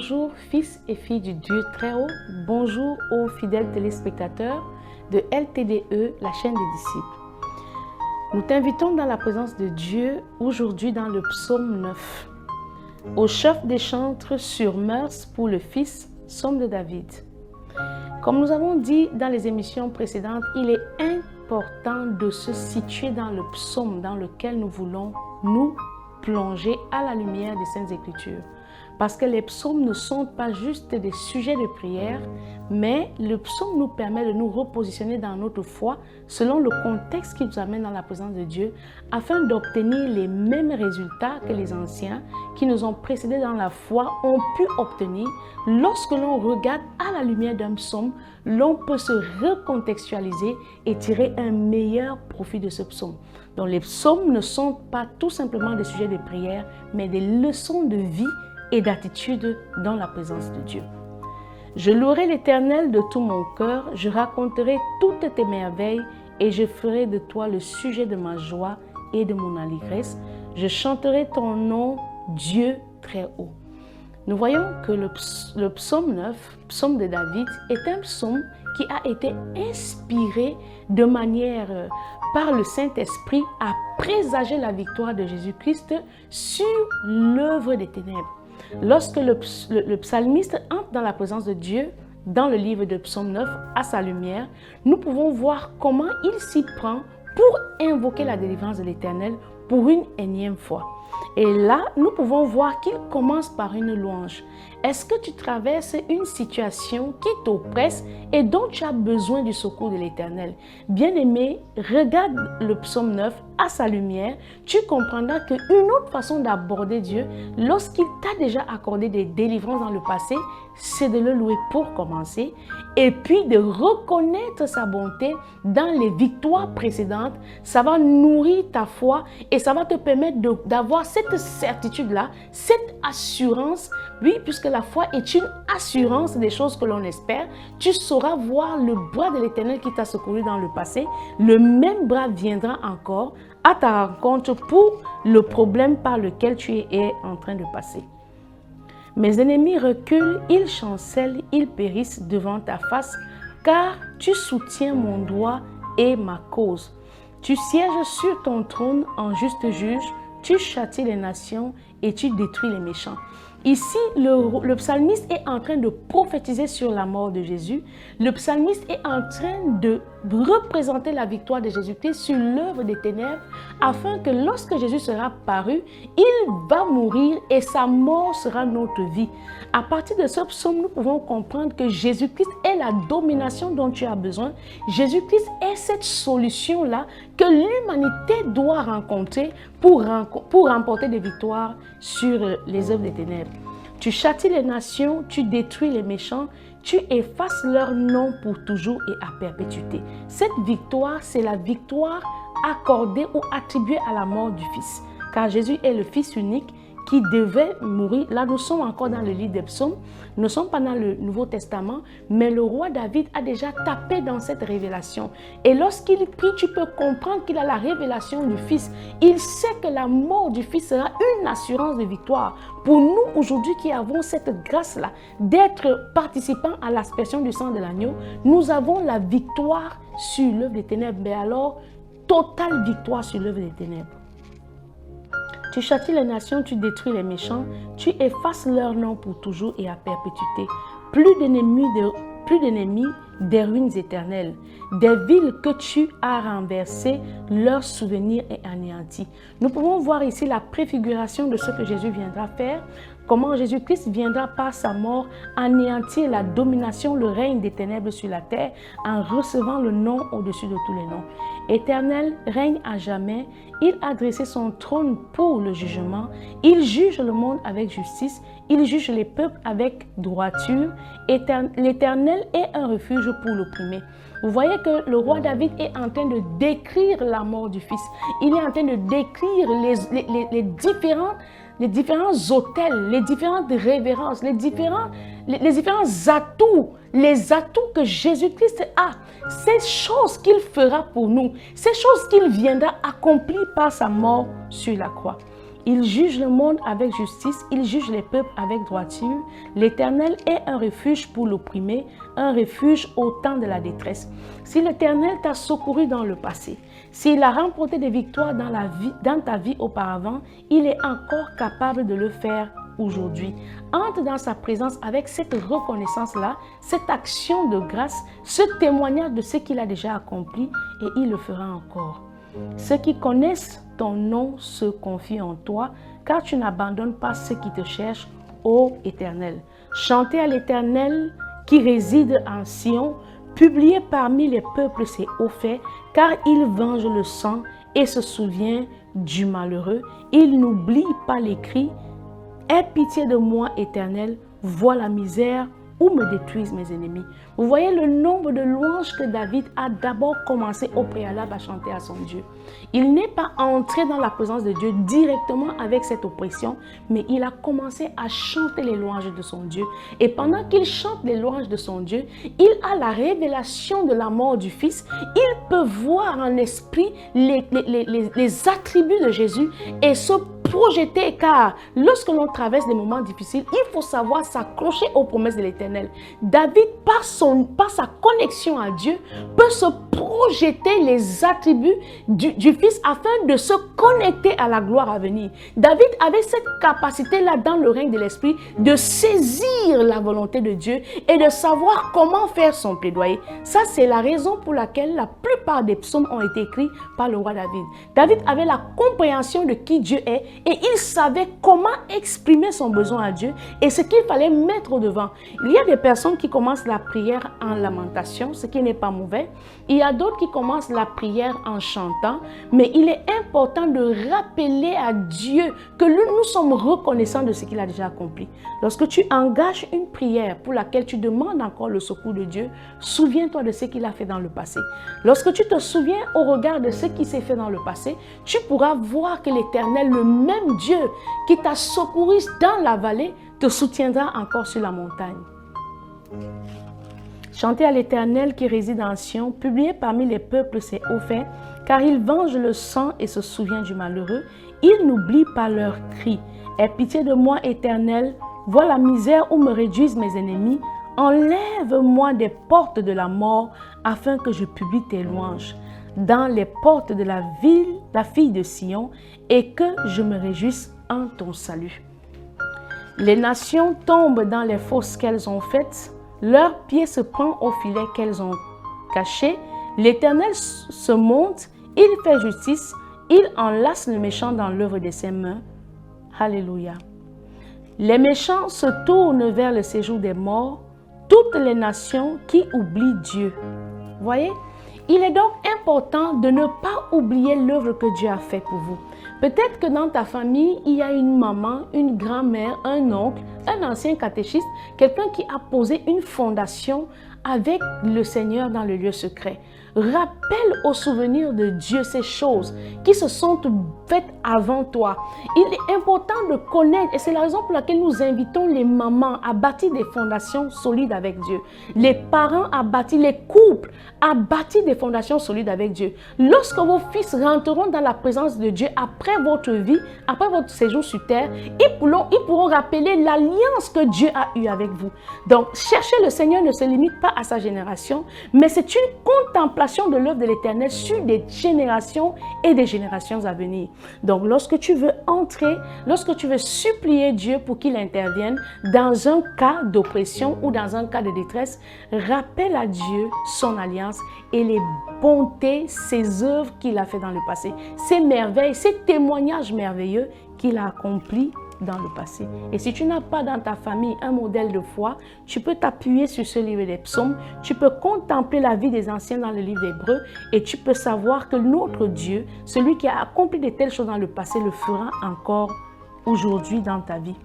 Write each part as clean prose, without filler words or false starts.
Bonjour fils et filles du Dieu très haut, bonjour aux fidèles téléspectateurs de LTDE, la chaîne des disciples. Nous t'invitons dans la présence de Dieu aujourd'hui dans le psaume 9, au chef des chantres sur mœurs pour le fils, psaume de David. Comme nous avons dit dans les émissions précédentes, il est important de se situer dans le psaume dans lequel nous voulons nous plonger à la lumière des Saintes Écritures. Parce que les psaumes ne sont pas juste des sujets de prière, mais le psaume nous permet de nous repositionner dans notre foi selon le contexte qui nous amène dans la présence de Dieu, afin d'obtenir les mêmes résultats que les anciens qui nous ont précédés dans la foi ont pu obtenir. Lorsque l'on regarde à la lumière d'un psaume, l'on peut se recontextualiser et tirer un meilleur profit de ce psaume. Donc les psaumes ne sont pas tout simplement des sujets de prière, mais des leçons de vie et d'attitude dans la présence de Dieu. Je louerai l'Éternel de tout mon cœur, je raconterai toutes tes merveilles et je ferai de toi le sujet de ma joie et de mon allégresse. Je chanterai ton nom, Dieu très haut. Nous voyons que le psaume 9, psaume de David, est un psaume qui a été inspiré de manière par le Saint-Esprit à présager la victoire de Jésus-Christ sur l'œuvre des ténèbres. Lorsque le psalmiste entre dans la présence de Dieu, dans le livre de Psaume 9, à sa lumière, nous pouvons voir comment il s'y prend pour invoquer la délivrance de l'Éternel pour une énième fois. Et là, nous pouvons voir qu'il commence par une louange. Est-ce que tu traverses une situation qui t'oppresse et dont tu as besoin du secours de l'Éternel? Bien-aimé, regarde le psaume 9 à sa lumière. Tu comprendras qu'une autre façon d'aborder Dieu, lorsqu'il t'a déjà accordé des délivrances dans le passé, c'est de le louer pour commencer et puis de reconnaître sa bonté dans les victoires précédentes. Ça va nourrir ta foi et ça va te permettre d'avoir cette certitude-là, cette assurance. Oui, puisque la foi est une assurance des choses que l'on espère, tu sauras voir le bras de l'Éternel qui t'a secouru dans le passé. Le même bras viendra encore à ta rencontre pour le problème par lequel tu es en train de passer. Mes ennemis reculent, ils chancellent, ils périssent devant ta face, car tu soutiens mon droit et ma cause. Tu sièges sur ton trône en juste juge, tu châties les nations et tu détruis les méchants. Ici, le psalmiste est en train de prophétiser sur la mort de Jésus. Le psalmiste est en train de représenter la victoire de Jésus-Christ sur l'œuvre des ténèbres, afin que lorsque Jésus sera paru, il va mourir et sa mort sera notre vie. À partir de ce psaume, nous pouvons comprendre que Jésus-Christ est la domination dont tu as besoin. Jésus-Christ est cette solution-là que l'humanité doit rencontrer pour remporter des victoires sur les œuvres des ténèbres. Tu châties les nations, tu détruis les méchants, tu effaces leur nom pour toujours et à perpétuité. Cette victoire, c'est la victoire accordée ou attribuée à la mort du Fils. Car Jésus est le Fils unique qui devait mourir. Là, nous sommes encore dans le livre des psaumes. Nous ne sommes pas dans le Nouveau Testament, mais le roi David a déjà tapé dans cette révélation. Et lorsqu'il prie, tu peux comprendre qu'il a la révélation du Fils. Il sait que la mort du Fils sera une assurance de victoire. Pour nous, aujourd'hui, qui avons cette grâce-là d'être participants à l'aspersion du sang de l'agneau, nous avons la victoire sur l'œuvre des ténèbres. Mais alors, totale victoire sur l'œuvre des ténèbres. Tu châties les nations, tu détruis les méchants, tu effaces leur nom pour toujours et à perpétuité. Plus d'ennemis, des ruines éternelles, des villes que tu as renversées, leur souvenir est anéanti. Nous pouvons voir ici la préfiguration de ce que Jésus viendra faire, comment Jésus-Christ viendra par sa mort anéantir la domination, le règne des ténèbres sur la terre en recevant le nom au-dessus de tous les noms. Éternel règne à jamais, il a dressé son trône pour le jugement, il juge le monde avec justice, il juge les peuples avec droiture. L'Éternel est un refuge pour l'opprimé. Vous voyez que le roi David est en train de décrire la mort du Fils. Il est en train de décrire les différents autels, les différentes révérences, les différents atouts, les atouts que Jésus-Christ a. Ces choses qu'il fera pour nous, ces choses qu'il viendra accomplir par sa mort sur la croix. Il juge le monde avec justice, il juge les peuples avec droiture. L'Éternel est un refuge pour l'opprimé, un refuge au temps de la détresse. Si l'Éternel t'a secouru dans le passé, s'il a remporté des victoires dans ta vie auparavant, il est encore capable de le faire aujourd'hui. Entre dans sa présence avec cette reconnaissance-là, cette action de grâce, ce témoignage de ce qu'il a déjà accompli, et il le fera encore. Ceux qui connaissent ton nom se confient en toi, car tu n'abandonnes pas ceux qui te cherchent, ô Éternel. Chantez à l'Éternel qui réside en Sion, publiez parmi les peuples ses hauts faits, car il venge le sang et se souvient du malheureux. Il n'oublie pas les cris. Aie pitié de moi, Éternel, vois la misère où me détruisent mes ennemis. Vous voyez le nombre de louanges que David a d'abord commencé au préalable à chanter à son Dieu. Il n'est pas entré dans la présence de Dieu directement avec cette oppression, mais il a commencé à chanter les louanges de son Dieu. Et pendant qu'il chante les louanges de son Dieu, il a la révélation de la mort du Fils. Il peut voir en esprit les attributs de Jésus et se projeter, car lorsque l'on traverse des moments difficiles, il faut savoir s'accrocher aux promesses de l'Éternel. David, par sa connexion à Dieu, peut se projeter les attributs du Fils afin de se connecter à la gloire à venir. David avait cette capacité-là dans le règne de l'Esprit de saisir la volonté de Dieu et de savoir comment faire son plaidoyer. Ça, c'est la raison pour laquelle la plupart des psaumes ont été écrits par le roi David. David avait la compréhension de qui Dieu est et il savait comment exprimer son besoin à Dieu et ce qu'il fallait mettre au devant. Il y a des personnes qui commencent la prière en lamentation, ce qui n'est pas mauvais. Il y a d'autres qui commencent la prière en chantant, mais il est important de rappeler à Dieu que nous sommes reconnaissants de ce qu'il a déjà accompli. Lorsque tu engages une prière pour laquelle tu demandes encore le secours de Dieu, souviens-toi de ce qu'il a fait dans le passé. Lorsque tu te souviens au regard de ce qui s'est fait dans le passé, tu pourras voir que l'Éternel, le même Dieu qui t'a secouru dans la vallée, te soutiendra encore sur la montagne. Chantez à l'Éternel qui réside en Sion, publiez parmi les peuples ses hauts faits, car il venge le sang et se souvient du malheureux. Il n'oublie pas leurs cris. Aie pitié de moi, Éternel, vois la misère où me réduisent mes ennemis. Enlève-moi des portes de la mort, afin que je publie tes louanges dans les portes de la ville, la fille de Sion, et que je me réjouisse en ton salut. Les nations tombent dans les fosses qu'elles ont faites, leur pied se prend au filet qu'elles ont caché. L'Éternel se monte, il fait justice, il enlace le méchant dans l'œuvre de ses mains. Alléluia. Les méchants se tournent vers le séjour des morts, toutes les nations qui oublient Dieu. Voyez, il est donc important de ne pas oublier l'œuvre que Dieu a faite pour vous. Peut-être que dans ta famille, il y a une maman, une grand-mère, un oncle, un ancien catéchiste, quelqu'un qui a posé une fondation avec le Seigneur dans le lieu secret. Rappelle au souvenir de Dieu ces choses qui se sont faites avant toi. Il est important de connaître, et c'est la raison pour laquelle nous invitons les mamans à bâtir des fondations solides avec Dieu. Les parents à bâtir, les couples à bâtir des fondations solides avec Dieu. Lorsque vos fils rentreront dans la présence de Dieu après votre vie, après votre séjour sur terre, ils pourront rappeler l'alliance que Dieu a eue avec vous. Donc, chercher le Seigneur ne se limite pas à sa génération, mais c'est une contemplation de l'œuvre de l'Éternel sur des générations et des générations à venir. Donc, lorsque tu veux entrer, lorsque tu veux supplier Dieu pour qu'il intervienne dans un cas d'oppression ou dans un cas de détresse, rappelle à Dieu son alliance et les bontés, ses œuvres qu'il a fait dans le passé, ses merveilles, ses témoignages merveilleux qu'il a accomplis dans le passé. Et si tu n'as pas dans ta famille un modèle de foi, tu peux t'appuyer sur ce livre des psaumes, tu peux contempler la vie des anciens dans le livre d'Hébreux et tu peux savoir que notre Dieu, celui qui a accompli de telles choses dans le passé, le fera encore aujourd'hui dans ta vie.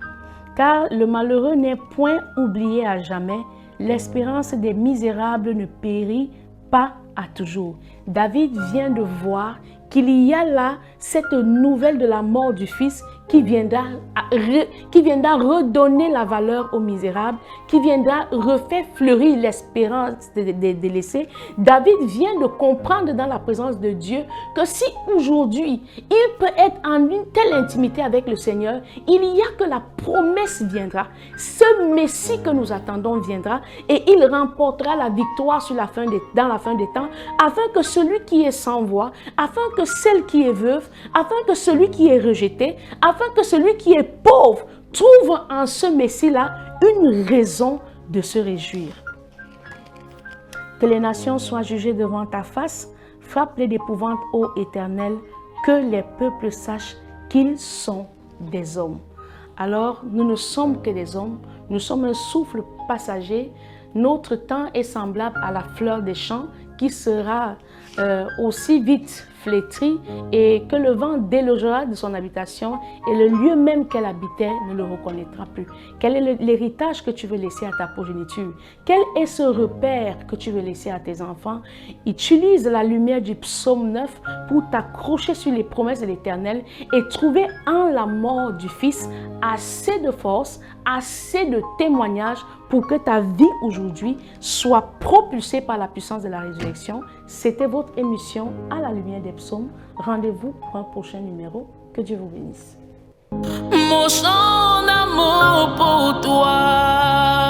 Car le malheureux n'est point oublié à jamais, l'espérance des misérables ne périt pas à toujours. David vient de voir qu'il y a là cette nouvelle de la mort du Fils qui viendra redonner la valeur aux misérables, qui viendra refaire fleurir l'espérance des délaissés. David vient de comprendre dans la présence de Dieu que si aujourd'hui il peut être en une telle intimité avec le Seigneur, il y a que la promesse viendra. Ce Messie que nous attendons viendra et il remportera la victoire dans la fin des temps, afin que celui qui est sans voix, afin que celle qui est veuve, afin que celui qui est rejeté, afin que celui qui est pauvre trouve en ce Messie-là une raison de se réjouir. Que les nations soient jugées devant ta face, frappe-les d'épouvante, ô Éternel, que les peuples sachent qu'ils sont des hommes. Alors, nous ne sommes que des hommes, nous sommes un souffle passager. Notre temps est semblable à la fleur des champs qui sera aussi vite flétrie et que le vent délogera de son habitation et le lieu même qu'elle habitait ne le reconnaîtra plus. Quel est l'héritage que tu veux laisser à ta progéniture? Quel est ce repère que tu veux laisser à tes enfants? Utilise la lumière du psaume 9 pour t'accrocher sur les promesses de l'Éternel et trouver en la mort du Fils assez de force, assez de témoignages pour que ta vie aujourd'hui soit propulsée par la puissance de la résurrection. C'était votre émission à la lumière des psaumes. Rendez-vous pour un prochain numéro. Que Dieu vous bénisse. Mon chant d'amour pour toi.